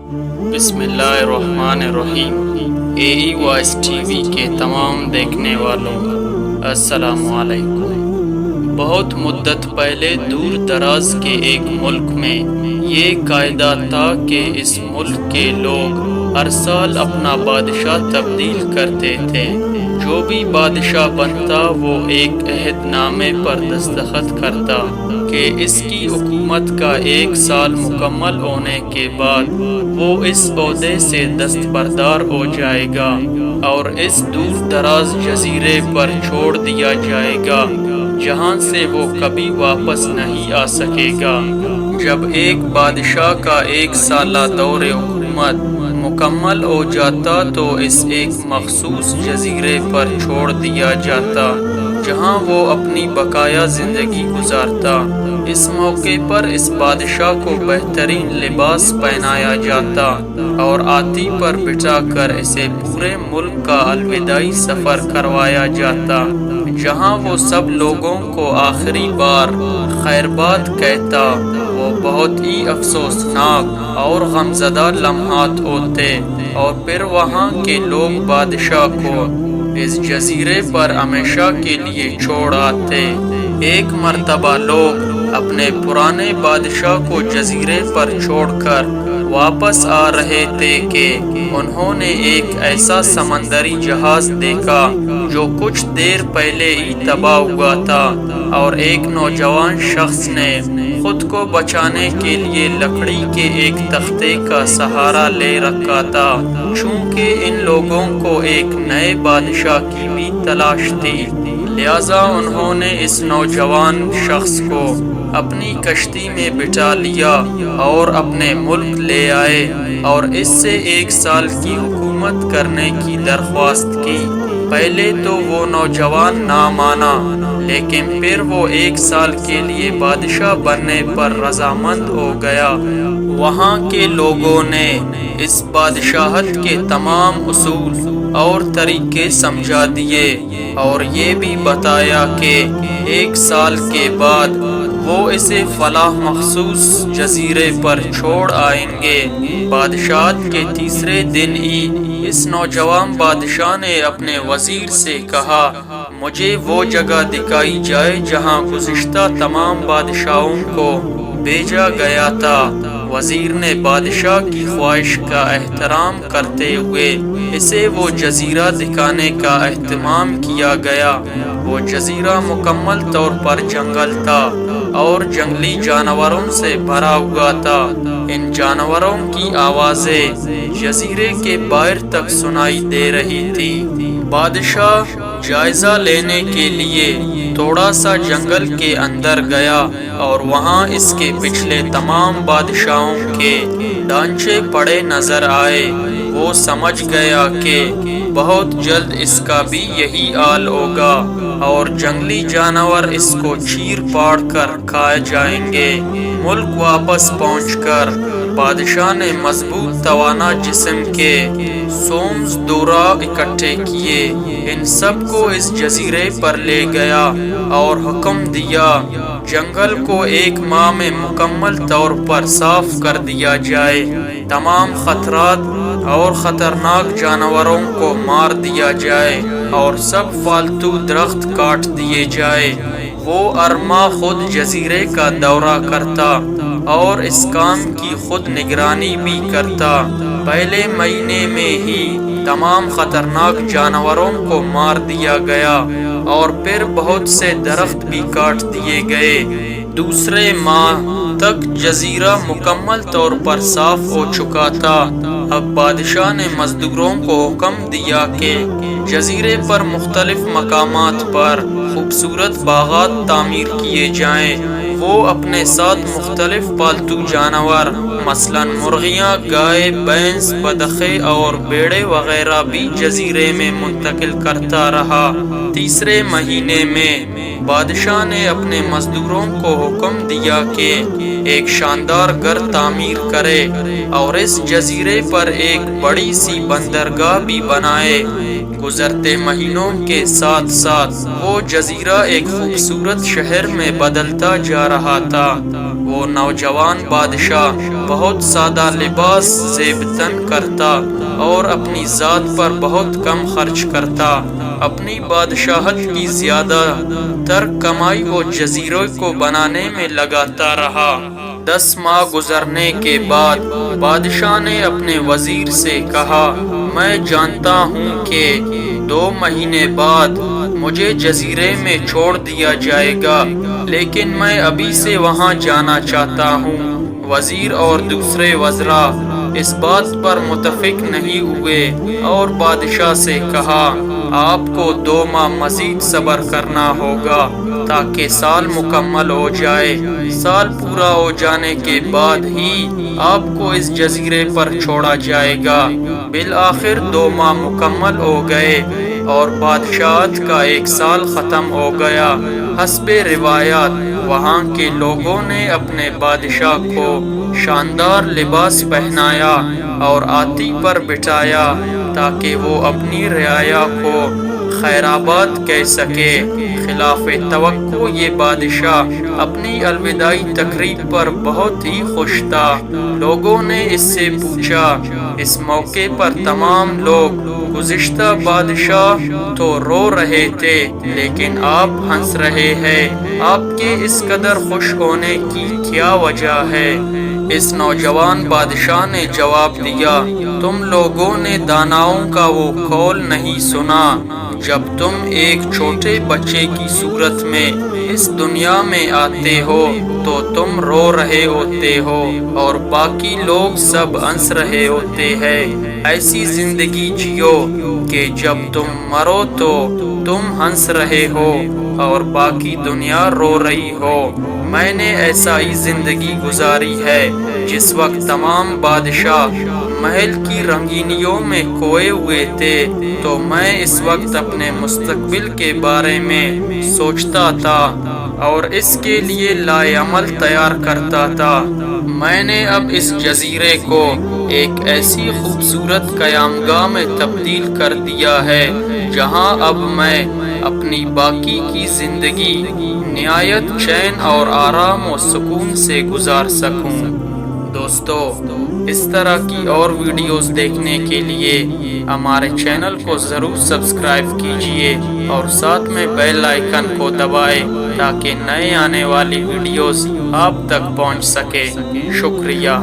بسم اللہ الرحمن الرحیم۔ اے ای وائس ٹی وی کے تمام دیکھنے والوں السلام علیکم۔ بہت مدت پہلے دور دراز کے ایک ملک میں یہ قاعدہ تھا کہ اس ملک کے لوگ ہر سال اپنا بادشاہ تبدیل کرتے تھے۔ جو بھی بادشاہ بنتا وہ ایک عہد نامے پر دستخط کرتا کہ اس کی حکومت کا 1 سال مکمل ہونے کے بعد وہ اس عہدے سے دستبردار ہو جائے گا اور اس دور دراز جزیرے پر چھوڑ دیا جائے گا جہاں سے وہ کبھی واپس نہیں آ سکے گا۔ جب ایک بادشاہ کا 1 سالہ دور حکومت مکمل ہو جاتا تو اس ایک مخصوص جزیرے پر چھوڑ دیا جاتا جہاں وہ اپنی بقایا زندگی گزارتا۔ اس موقع پر اس بادشاہ کو بہترین لباس پہنایا جاتا اور ہاتھی پر بٹھا کر اسے پورے ملک کا الوداعی سفر کروایا جاتا جہاں وہ سب لوگوں کو آخری بار خیرباد کہتا۔ وہ بہت ہی افسوسناک اور غمزدہ لمحات ہوتے اور پھر وہاں کے لوگ بادشاہ کو اس جزیرے پر ہمیشہ کے لیے چھوڑ آتے۔ ایک مرتبہ لوگ اپنے پرانے بادشاہ کو جزیرے پر چھوڑ کر واپس آ رہے تھے کہ انہوں نے ایک ایسا سمندری جہاز دیکھا جو کچھ دیر پہلے ہی تباہ ہوا تھا، اور ایک نوجوان شخص نے خود کو بچانے کے لیے لکڑی کے ایک تختے کا سہارا لے رکھا تھا۔ چونکہ ان لوگوں کو ایک نئے بادشاہ کی بھی تلاش تھی، لہذا انہوں نے اس نوجوان شخص کو اپنی کشتی میں بٹھا لیا اور اپنے ملک لے آئے اور اس سے 1 سال کی حکومت کرنے کی درخواست کی۔ پہلے تو وہ نوجوان نہ مانا، لیکن پھر وہ 1 سال کے لیے بادشاہ بننے پر رضامند ہو گیا۔ وہاں کے لوگوں نے اس بادشاہت کے تمام اصول اور طریقے سمجھا دیے اور یہ بھی بتایا کہ 1 سال کے بعد وہ اسے فلاں مخصوص جزیرے پر چھوڑ آئیں گے۔ بادشاہت کے تیسرے دن ہی اس نوجوان بادشاہ نے اپنے وزیر سے کہا، مجھے وہ جگہ دکھائی جائے جہاں گزشتہ تمام بادشاہوں کو بھیجا گیا تھا۔ وزیر نے بادشاہ کی خواہش کا احترام کرتے ہوئے اسے وہ جزیرہ دکھانے کا اہتمام کیا گیا۔ وہ جزیرہ مکمل طور پر جنگل تھا اور جنگلی جانوروں سے بھرا ہوا تھا۔ ان جانوروں کی آوازیں جزیرے کے باہر تک سنائی دے رہی تھی۔ بادشاہ جائزہ لینے کے لیے تھوڑا سا جنگل کے اندر گیا اور وہاں اس کے پچھلے تمام بادشاہوں کے ڈھانچے پڑے نظر آئے۔ وہ سمجھ گیا کہ بہت جلد اس کا بھی یہی حال ہوگا اور جنگلی جانور اس کو چیر پاڑ کر کھا جائیں گے۔ ملک واپس پہنچ کر بادشاہ نے مضبوط توانا جسم کے سومز دورہ اکٹھے کیے، ان سب کو اس جزیرے پر لے گیا اور حکم دیا جنگل کو 1 ماہ میں مکمل طور پر صاف کر دیا جائے، تمام خطرات اور خطرناک جانوروں کو مار دیا جائے اور سب فالتو درخت کاٹ دیے جائے۔ وہ ہر ماہ خود جزیرے کا دورہ کرتا اور اس کام کی خود نگرانی بھی کرتا۔ پہلے مہینے میں ہی تمام خطرناک جانوروں کو مار دیا گیا اور پھر بہت سے درخت بھی کاٹ دیے گئے۔ دوسرے ماہ تک جزیرہ مکمل طور پر صاف ہو چکا تھا۔ اب بادشاہ نے مزدوروں کو حکم دیا کہ جزیرے پر مختلف مقامات پر خوبصورت باغات تعمیر کیے جائیں۔ وہ اپنے ساتھ مختلف پالتو جانور مثلاً مرغیاں، گائے، بھینس، بطخیں اور بھیڑیں وغیرہ بھی جزیرے میں منتقل کرتا رہا۔ تیسرے مہینے میں بادشاہ نے اپنے مزدوروں کو حکم دیا کہ ایک شاندار گھر تعمیر کرے اور اس جزیرے پر ایک بڑی سی بندرگاہ بھی بنائے۔ گزرتے مہینوں کے ساتھ ساتھ وہ جزیرہ ایک خوبصورت شہر میں بدلتا جا رہا تھا۔ وہ نوجوان بادشاہ بہت سادہ لباس زیب تن کرتا اور اپنی ذات پر بہت کم خرچ کرتا۔ اپنی بادشاہت کی زیادہ تر کمائی وہ جزیرے کو بنانے میں لگاتا رہا۔ 10 ماہ گزرنے کے بعد بادشاہ نے اپنے وزیر سے کہا، میں جانتا ہوں کہ 2 مہینے بعد مجھے جزیرے میں چھوڑ دیا جائے گا، لیکن میں ابھی سے وہاں جانا چاہتا ہوں۔ وزیر اور دوسرے وزراء اس بات پر متفق نہیں ہوئے اور بادشاہ سے کہا، آپ کو 2 ماہ مزید صبر کرنا ہوگا تاکہ سال مکمل ہو جائے۔ سال پورا ہو جانے کے بعد ہی آپ کو اس جزیرے پر چھوڑا جائے گا۔ بالآخر 2 ماہ مکمل ہو گئے اور بادشاہت کا 1 سال ختم ہو گیا۔ حسب روایات وہاں کے لوگوں نے اپنے بادشاہ کو شاندار لباس پہنایا اور ہاتھی پر بٹھایا تاکہ وہ اپنی رعایا کو خیرآباد کہہ سکے۔ خلاف توقع یہ بادشاہ اپنی الوداعی تقریب پر بہت ہی خوش تھا۔ لوگوں نے اس سے پوچھا، اس موقع پر تمام لوگ، گزشتہ بادشاہ تو رو رہے تھے لیکن آپ ہنس رہے ہیں، آپ کے اس قدر خوش ہونے کی کیا وجہ ہے؟ اس نوجوان بادشاہ نے جواب دیا، تم لوگوں نے داناؤں کا وہ قول نہیں سنا، جب تم ایک چھوٹے بچے کی صورت میں اس دنیا میں آتے ہو تو تم رو رہے ہوتے ہو اور باقی لوگ سب ہنس رہے ہوتے ہیں۔ ایسی زندگی جیو کہ جب تم مرو تو تم ہنس رہے ہو اور باقی دنیا رو رہی ہو۔ میں نے ایسا ہی زندگی گزاری ہے۔ جس وقت تمام بادشاہ محل کی رنگینیوں میں کھوئے ہوئے تھے تو میں اس وقت اپنے مستقبل کے بارے میں سوچتا تھا اور اس کے لیے لائے عمل تیار کرتا تھا۔ میں نے اب اس جزیرے کو ایک ایسی خوبصورت قیامگاہ میں تبدیل کر دیا ہے جہاں اب میں اپنی باقی کی زندگی نہایت چین اور آرام و سکون سے گزار سکوں۔ دوستو، اس طرح کی اور ویڈیوز دیکھنے کے لیے ہمارے چینل کو ضرور سبسکرائب کیجئے اور ساتھ میں بیل آئیکن کو دبائیں تاکہ نئے آنے والی ویڈیوز آپ تک پہنچ سکے۔ شکریہ۔